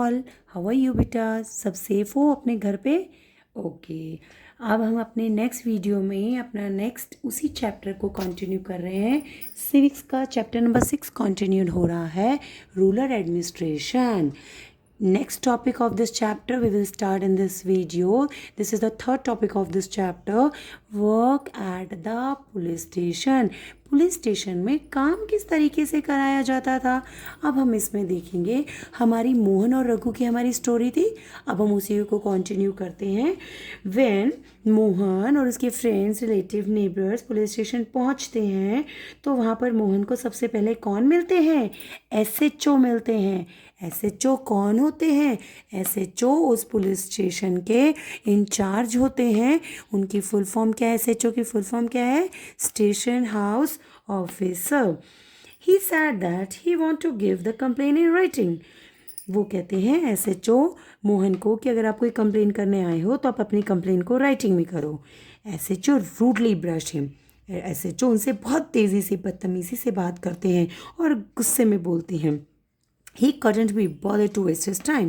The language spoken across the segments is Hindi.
ऑल, हाउ आर यू बेटा? सब सेफ हो अपने घर पे? ओके, अब हम अपने नेक्स्ट वीडियो में अपना नेक्स्ट उसी चैप्टर को कंटिन्यू कर रहे हैं। सिविक्स का चैप्टर नंबर 6 कंटिन्यूड हो रहा है, rural administration. Next topic of this chapter we will start in this video. This is the third topic of this chapter, work at the police station. Police station में काम किस तरीके से कराया जाता था, अब हम इसमें देखेंगे। हमारी मोहन और रघु की हमारी स्टोरी थी, अब हम उसी को कंटिन्यू करते हैं। व्हेन मोहन और उसके friends, relative, neighbours police station पहुंचते हैं तो वहाँ पर मोहन को सबसे पहले कौन मिलते हैं? एसएचओ मिलते हैं। एसएचओ कौन होते हैं? एसएचओ उस पुलिस स्टेशन के इंचार्ज होते हैं। उनकी फुल फॉर्म क्या है? एसएचओ की फुल फॉर्म क्या है? Station house officer. He said that he want to give the complain in writing. वो कहते हैं एसएचओ मोहन को कि अगर आप कोई कंप्लेन करने आए हो तो आप अपनी कंप्लेन को राइटिंग में करो। SHO rudely brush him. SHO उनसे बहुत तेज़ी से, बदतमीज़ी से बात करते हैं और गुस्से में बोलते हैं। He couldn't be bothered to waste his time.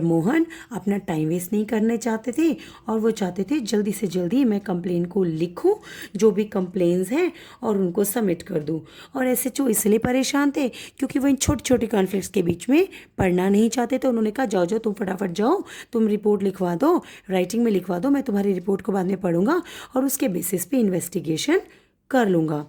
Mohan अपना टाइम वेस्ट नहीं करने चाहते थे और वो चाहते थे जल्दी से जल्दी मैं कंप्लेन को लिखूं, जो भी कंप्लेन्स हैं, और उनको सबमिट कर दूं। और एसएचओ इसलिए परेशान थे क्योंकि वो इन छोटी छोटी कॉन्फ्लिक्ट्स के बीच में पढ़ना नहीं चाहते थे। उन्होंने कहा जाओ जाओ तुम फटाफट जाओ, तुम रिपोर्ट लिखवा दो, राइटिंग में लिखवा दो, मैं तुम्हारी रिपोर्ट को बाद में पढ़ूंगा और उसके बेसिस पे इन्वेस्टिगेशन कर लूँगा।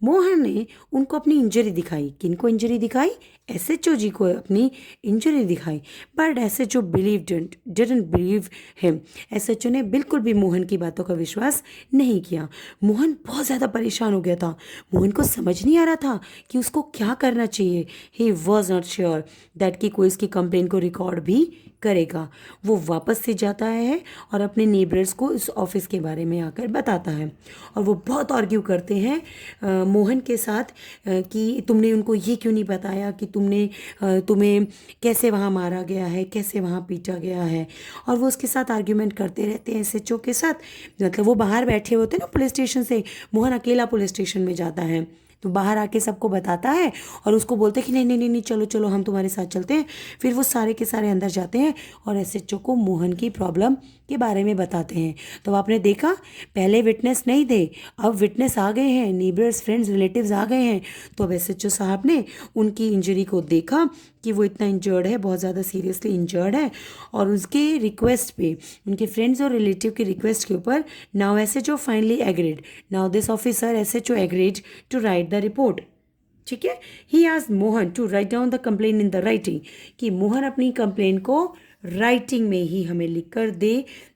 मोहन ने उनको अपनी इंजरी दिखाई। किनको इंजरी दिखाई? एसएचओ जी को अपनी इंजरी दिखाई। But SHO didn't believe him. SHO ने बिल्कुल भी मोहन की बातों का विश्वास नहीं किया। मोहन बहुत ज़्यादा परेशान हो गया था। मोहन को समझ नहीं आ रहा था कि उसको क्या करना चाहिए। He was not sure that कि कोई इसकी कंप्लेन को रिकॉर्ड भी करेगा। वो वापस से जाता है और अपने नेबर्स को इस ऑफिस के बारे में आकर बताता है और वो बहुत आर्ग्यू करते हैं मोहन के साथ कि तुमने उनको ये क्यों नहीं बताया कि तुम्हें कैसे वहाँ मारा गया है, कैसे वहाँ पीटा गया है। और वो उसके साथ आर्ग्यूमेंट करते रहते हैं एसएचओ के साथ। मतलब वो बाहर बैठे होते हैं ना पुलिस स्टेशन से, मोहन अकेला पुलिस स्टेशन में जाता है तो बाहर आके सबको बताता है और उसको बोलते हैं कि नहीं नहीं नहीं नहीं, चलो चलो हम तुम्हारे साथ चलते हैं। फिर वो सारे के सारे अंदर जाते हैं और एसएचओ को मोहन की प्रॉब्लम के बारे में बताते हैं। तो आपने देखा, पहले विटनेस नहीं थे, अब विटनेस आ गए हैं, नेबर्स, फ्रेंड्स, रिलेटिव्स आ गए हैं। तो अब एसएचओ साहब ने उनकी इंजरी को देखा कि वो इतना इंजर्ड है, बहुत ज़्यादा सीरियसली इंजर्ड है, और उसके रिक्वेस्ट पे, उनके फ्रेंड्स और रिलेटिव की रिक्वेस्ट के ऊपर now SHO finally agreed. Now this officer SHO agreed to write the report. ठीक है, he asked Mohan to write down the complain in the writing, कि मोहन अपनी कंप्लेन को राइटिंग में ही हमें लिख कर दे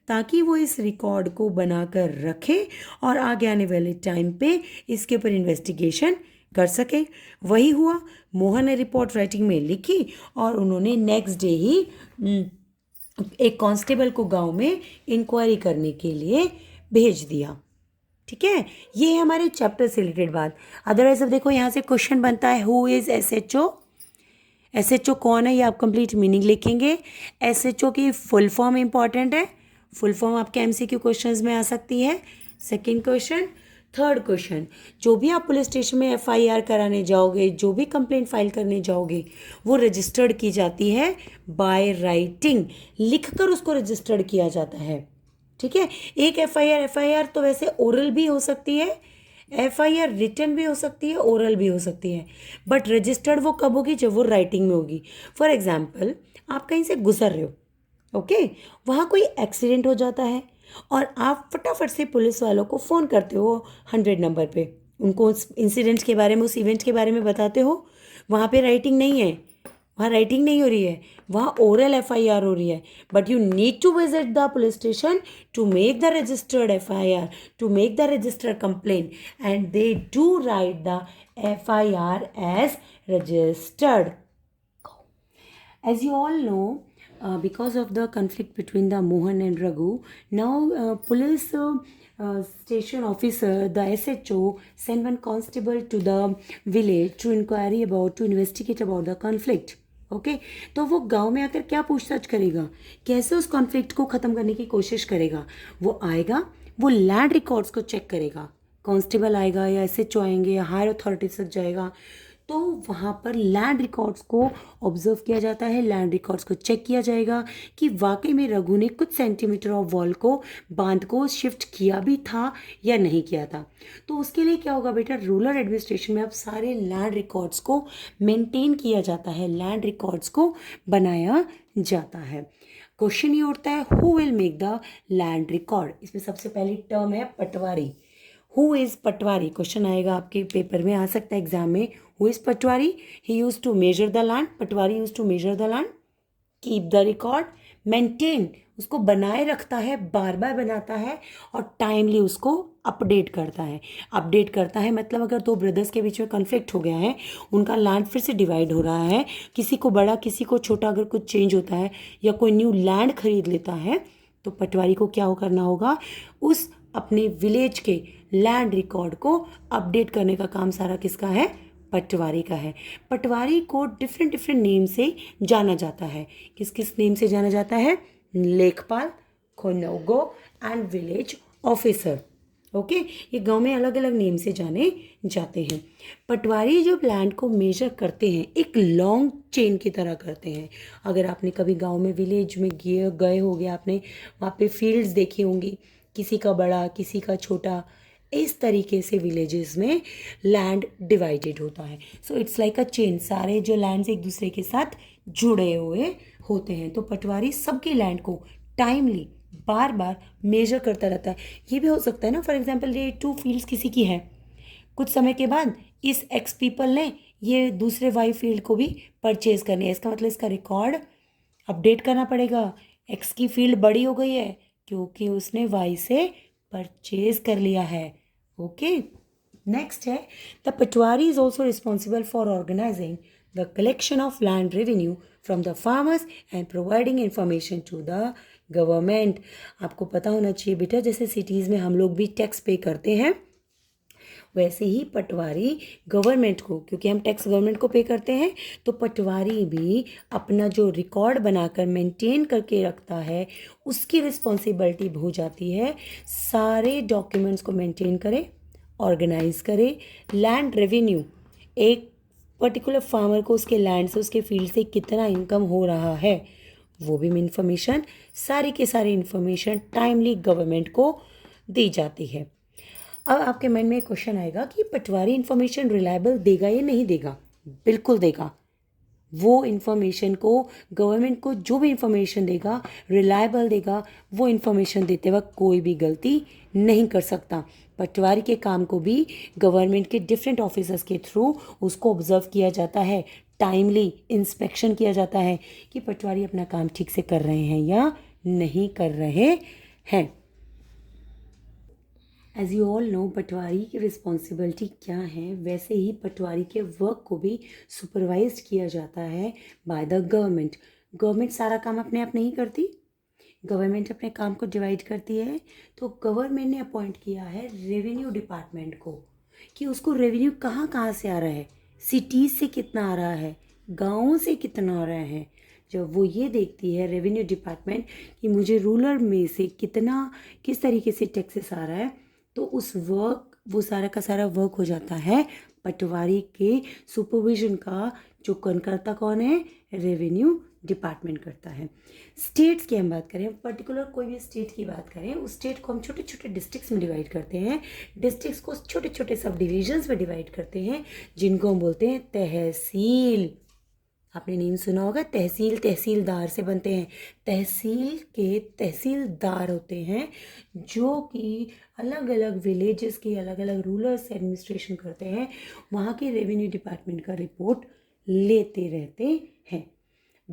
ताकि वो इस रिकॉर्ड को बनाकर रखे और आगे आने वाले टाइम पे इसके ऊपर इन्वेस्टिगेशन कर सके। वही हुआ, मोहन ने रिपोर्ट राइटिंग में लिखी और उन्होंने नेक्स्ट डे ही एक कांस्टेबल को गांव में इंक्वायरी करने के लिए भेज दिया। ठीक है, ये है हमारे चैप्टर से रिलेटेड बात। अदरवाइज अब देखो यहाँ से क्वेश्चन बनता है, हु इज़ एसएचओ? एसएचओ कौन है, ये आप कंप्लीट मीनिंग लिखेंगे। एसएचओ की फुल फॉर्म इंपॉर्टेंट है, फुल फॉर्म आपके एमसीक्यू क्वेश्चंस में आ सकती है। Second question. थर्ड क्वेश्चन, जो भी आप पुलिस स्टेशन में एफआईआर कराने जाओगे, जो भी कंप्लेंट फाइल करने जाओगे, वो रजिस्टर्ड की जाती है बाय राइटिंग, लिखकर उसको रजिस्टर्ड किया जाता है। ठीक है, एक एफआईआर तो वैसे ओरल भी हो सकती है, एफआईआर रिटन भी हो सकती है, ओरल भी हो सकती है, बट रजिस्टर्ड वो कब होगी? जब वो राइटिंग में होगी। फॉर एग्जाम्पल, आप कहीं से गुजर रहे हो, ओके, वहाँ कोई एक्सीडेंट हो जाता है और आप फटाफट से पुलिस वालों को फ़ोन करते हो 100 नंबर पे, उनको उस इंसिडेंट के बारे में, उस इवेंट के बारे में बताते हो। वहाँ पे राइटिंग नहीं है, वहाँ राइटिंग नहीं हो रही है, वहाँ ओरल एफआईआर हो रही है, but you need to visit the police station to make the registered FIR, to make the registered complain, and they do write the FIR as registered. As you all know, because of the conflict between the Mohan and Raghu, now police station officer, the SHO, send one constable to the village to investigate about the conflict. Okay तो वो गांव में आकर क्या पूछताछ करेगा, कैसे उस कॉन्फ्लिक्ट को ख़त्म करने की कोशिश करेगा। वो आएगा, वो लैंड रिकॉर्ड्स को चेक करेगा, कांस्टेबल आएगा या एसएचओ आएंगे या हायर अथॉरिटीज तक जाएगा, तो वहाँ पर लैंड रिकॉर्ड्स को ऑब्जर्व किया जाता है, लैंड रिकॉर्ड्स को चेक किया जाएगा कि वाकई में रघु ने कुछ सेंटीमीटर ऑफ वॉल को, बांध को शिफ्ट किया भी था या नहीं किया था। तो उसके लिए क्या होगा बेटा, रूरल एडमिनिस्ट्रेशन में अब सारे लैंड रिकॉर्ड्स को मेंटेन किया जाता है, लैंड रिकॉर्ड्स को बनाया जाता है। क्वेश्चन ये उठता है, who will make the land record. इसमें सबसे पहली टर्म है patwari. Who is patwari, question आएगा आपके पेपर में, आ सकता है एग्जाम में। Who is patwari, he use to measure the land, patwari use to measure the land, keep the record, maintain, उसको बनाए रखता है, बार बार बनाता है, और टाइमली उसको अपडेट करता है। अपडेट करता है मतलब अगर दो ब्रदर्स के बीच में कन्फ्लिक्ट हो गया है, उनका लैंड फिर से डिवाइड हो रहा है, किसी को बड़ा किसी को छोटा अगर कुछ चेंज होता है या कोई न्यू लैंड खरीद लेता है, तो पटवारी को क्या करना होगा, उस अपने विलेज के लैंड रिकॉर्ड को अपडेट करने का काम सारा किसका है, पटवारी का है। पटवारी को डिफरेंट डिफरेंट नेम से जाना जाता है। किस किस नेम से जाना जाता है, लेखपाल, खोनोगो एंड विलेज ऑफिसर। ओके, ये गांव में अलग अलग नेम से जाने जाते हैं। पटवारी जब लैंड को मेजर करते हैं एक लॉन्ग चेन की तरह करते हैं। अगर आपने कभी गांव में विलेज में गए होंगे, आपने वहाँ पे फील्ड्स देखी होंगी, किसी का बड़ा किसी का छोटा, इस तरीके से विलेजेस में लैंड डिवाइडेड होता है। So it's like a chain, सारे जो लैंड्स एक दूसरे के साथ जुड़े हुए होते हैं। तो पटवारी सबके लैंड को टाइमली बार बार मेजर करता रहता है। ये भी हो सकता है ना, फॉर एग्जांपल ये 2 फील्ड्स किसी की है, कुछ समय के बाद इस एक्स पीपल ने ये दूसरे वाई फील्ड को भी परचेज करनी है, इसका मतलब इसका रिकॉर्ड अपडेट करना पड़ेगा। एक्स की फील्ड बड़ी हो गई है क्योंकि उसने वाई से परचेज कर लिया है। ओके, नेक्स्ट है, the patwari is also responsible for organising the collection of land revenue from the farmers and providing information to the government. आपको पता होना चाहिए बेटा, जैसे सिटीज़ में हम लोग भी टैक्स पे करते हैं, वैसे ही पटवारी गवर्नमेंट को, क्योंकि हम टैक्स गवर्नमेंट को पे करते हैं, तो पटवारी भी अपना जो रिकॉर्ड बनाकर मेंटेन करके रखता है, उसकी रिस्पॉन्सिबिलिटी हो जाती है सारे डॉक्यूमेंट्स को मेंटेन करे, ऑर्गेनाइज करे। लैंड रेवेन्यू, एक पर्टिकुलर फार्मर को उसके लैंड से, उसके फील्ड से कितना इनकम हो रहा है, वो भी इन्फॉर्मेशन, सारी के सारी इन्फॉर्मेशन टाइमली गवर्नमेंट को दी जाती है। अब आपके मन में एक क्वेश्चन आएगा कि पटवारी इन्फॉर्मेशन रिलायबल देगा या नहीं देगा। बिल्कुल देगा। वो इन्फॉर्मेशन को, गवर्नमेंट को जो भी इन्फॉर्मेशन देगा रिलायबल देगा। वो इन्फॉर्मेशन देते वक्त कोई भी गलती नहीं कर सकता। पटवारी के काम को भी गवर्नमेंट के डिफरेंट ऑफिसर्स के थ्रू उसको ऑब्जर्व किया जाता है, टाइमली इंस्पेक्शन किया जाता है कि पटवारी अपना काम ठीक से कर रहे हैं या नहीं कर रहे हैं। एज यू ऑल नो, पटवारी की रिस्पॉन्सिबिलिटी क्या है, वैसे ही पटवारी के वर्क को भी सुपरवाइज किया जाता है बाय द गवर्नमेंट। गवर्नमेंट सारा काम अपने आप नहीं करती, गवर्नमेंट अपने काम को डिवाइड करती है। तो गवर्नमेंट ने अपॉइंट किया है रेवेन्यू डिपार्टमेंट को कि उसको रेवेन्यू कहाँ कहाँ से आ रहा है, सिटीज़ से कितना आ रहा है, गाँव से कितना आ रहा है। जब वो ये देखती है रेवेन्यू डिपार्टमेंट कि मुझे रूरल में से कितना, किस तरीके से टैक्सेस आ रहा है, तो उस वर्क, वो सारा का सारा वर्क हो जाता है पटवारी के सुपरविजन का। जो करता कौन है, रेवेन्यू डिपार्टमेंट करता है। स्टेट्स की हम बात करें, पर्टिकुलर कोई भी स्टेट की बात करें, उस स्टेट को हम छोटे छोटे डिस्ट्रिक्ट्स में डिवाइड करते हैं। डिस्ट्रिक्ट्स को छोटे छोटे सब डिविजन्स में डिवाइड करते हैं, जिनको हम बोलते हैं तहसील। आपने नेम सुना होगा, तहसील तहसीलदार से बनते हैं। तहसील के तहसीलदार होते हैं जो कि अलग अलग विलेजेस की अलग अलग रूलर्स एडमिनिस्ट्रेशन करते हैं, वहाँ के रेवेन्यू डिपार्टमेंट का रिपोर्ट लेते रहते हैं।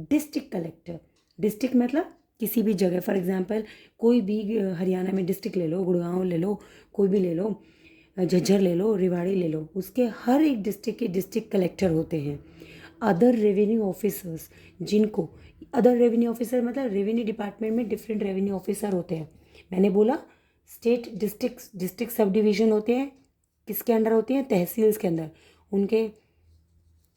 डिस्ट्रिक्ट कलेक्टर, डिस्ट्रिक्ट मतलब किसी भी जगह, फॉर एग्जांपल कोई भी हरियाणा में डिस्ट्रिक्ट ले लो, गुड़गांव ले लो, कोई भी ले लो, झज्जर ले लो, रेवाड़ी ले लो, उसके हर एक डिस्ट्रिक्ट के डिस्ट्रिक्ट कलेक्टर होते हैं। अदर रेवेन्यू ऑफिसर्स, जिनको, अदर रेवेन्यू ऑफिसर मतलब रेवेन्यू डिपार्टमेंट में डिफरेंट रेवेन्यू ऑफिसर होते हैं। मैंने बोला स्टेट डिस्ट्रिक्ट सब डिवीज़न होते हैं, किसके अंडर होते हैं, तहसील्स के अंदर। उनके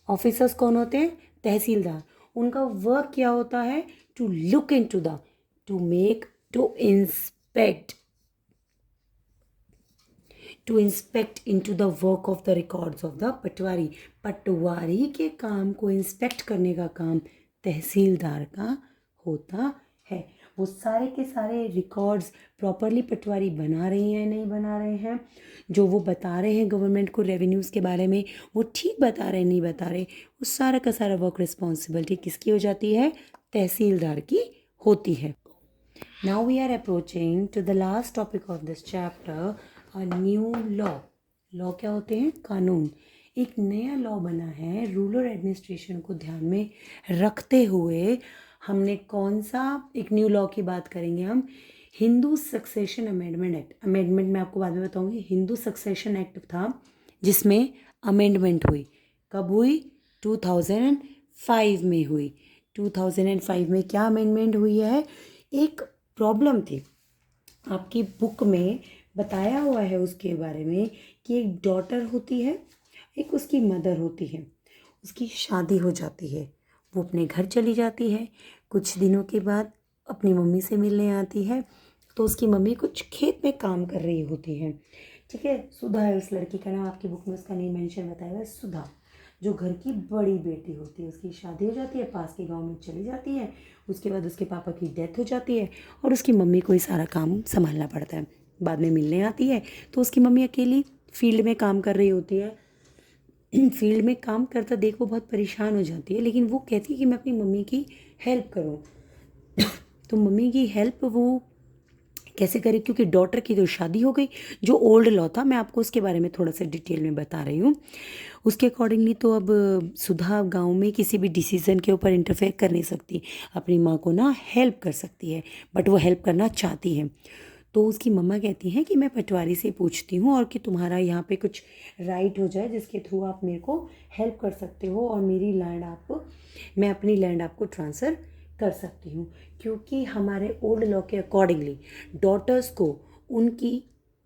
ऑफिसर्स कौन होते हैं, तहसीलदार। उनका वर्क क्या होता है, to look into the, to make, to inspect, to inspect into the work of the records of the patwari. Patwari के काम को इंस्पेक्ट करने का काम तहसीलदार का होता है। वो सारे के सारे रिकॉर्ड्स प्रॉपरली पटवारी बना रही हैं नहीं बना रहे हैं, जो वो बता रहे हैं गवर्नमेंट को रेवेन्यूज़ के बारे में, वो ठीक बता रहे हैं नहीं बता रहे, वो सारा का सारा वर्क रिस्पॉन्सिबिलिटी किसकी हो जाती है? तहसीलदार की होती है। Now we are approaching to the last topic of this chapter, a new law. Law क्या होते हैं? कानून। एक नया लॉ बना है रूरल एडमिनिस्ट्रेशन को ध्यान में रखते हुए। हमने कौन सा एक न्यू लॉ की बात करेंगे? हम Hindu succession amendment act. Amendment मैं आपको बाद में बताऊंगी। हिंदू सक्सेशन एक्ट था जिसमें अमेंडमेंट हुई। कब हुई? 2005 में हुई। 2005 में क्या अमेंडमेंट हुई है? एक प्रॉब्लम थी, आपकी बुक में बताया हुआ है उसके बारे में कि एक डॉटर होती है, एक उसकी मदर होती है, उसकी शादी हो जाती है, वो अपने घर चली जाती है, कुछ दिनों के बाद अपनी मम्मी से मिलने आती है, तो उसकी मम्मी कुछ खेत में काम कर रही होती है, ठीक है। सुधा है उस लड़की का नाम, आपकी बुक में उसका नेम मेंशन बताया हुआ है, सुधा, जो घर की बड़ी बेटी होती है। उसकी शादी हो जाती है, पास के गांव में चली जाती है, उसके बाद उसके पापा की डेथ हो जाती है और उसकी मम्मी को ही सारा काम संभालना पड़ता है। बाद में मिलने आती है तो उसकी मम्मी अकेली फील्ड में काम कर रही होती है। फील्ड में काम करता देख वो बहुत परेशान हो जाती है, लेकिन वो कहती है कि मैं अपनी मम्मी की हेल्प करूं। तो मम्मी की हेल्प वो कैसे करे? क्योंकि डॉटर की तो शादी हो गई। जो ओल्ड लॉ था, मैं आपको उसके बारे में थोड़ा सा डिटेल में बता रही हूँ। उसके अकॉर्डिंगली तो अब सुधा गांव में किसी भी डिसीज़न के ऊपर इंटरफेयर कर नहीं सकती, अपनी माँ को ना हेल्प कर सकती है, बट वो हेल्प करना चाहती है। तो उसकी मम्मा कहती हैं कि मैं पटवारी से पूछती हूँ और कि तुम्हारा यहाँ पे कुछ राइट हो जाए जिसके थ्रू आप मेरे को हेल्प कर सकते हो और मेरी लैंड आपको, मैं अपनी लैंड आपको ट्रांसफ़र कर सकती हूँ। क्योंकि हमारे ओल्ड लॉ के अकॉर्डिंगली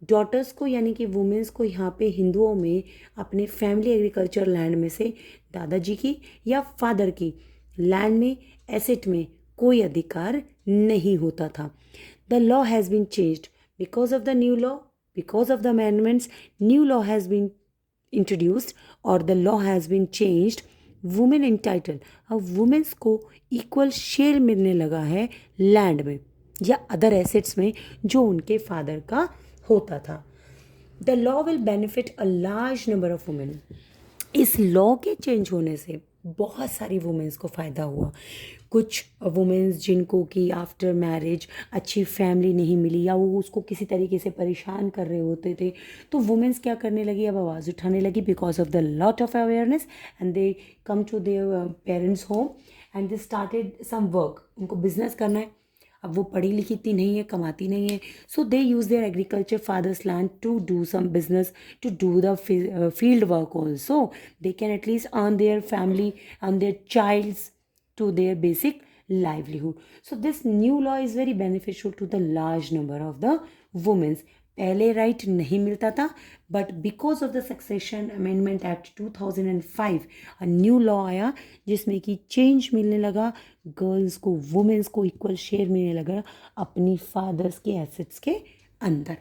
डॉटर्स को यानी कि वुमेंस को यहाँ पे हिंदुओं में अपने फैमिली एग्रीकल्चर लैंड में से दादाजी की या फादर की लैंड में, एसेट में कोई अधिकार नहीं होता था। The law has been changed because of the new law, because of the amendments, new law has been introduced or the law has been changed. Women entitled, अब वुमेन्स को इक्वल शेयर मिलने लगा है लैंड में या अदर एसेट्स में जो उनके फादर का होता था। The law will benefit a large number of women. इस लॉ के चेंज होने से बहुत सारी वुमेन्स को फ़ायदा हुआ। कुछ वुमेन्स जिनको कि आफ्टर मैरिज अच्छी फैमिली नहीं मिली या वो उसको किसी तरीके से परेशान कर रहे होते थे, तो वुमेन्स क्या करने लगी? अब आवाज़ उठाने लगी because of the lot of awareness and they come to their parents home and they started some work. उनको बिजनेस करना है, अब वो पढ़ी लिखी इतनी नहीं है, कमाती नहीं है, so they use their agriculture fathers land to do some business, to do the field work also. They can at least earn their family, earn their childs to their basic livelihood. So this new law is very beneficial to the large number of the women. पहले राइट नहीं मिलता था, but because of the succession amendment act 2005 a new law आया जिसमें कि चेंज मिलने लगा, गर्ल्स को, वुमेन्स को इक्वल शेयर मिलने लगा अपनी फादर्स के एसेट्स के अंदर।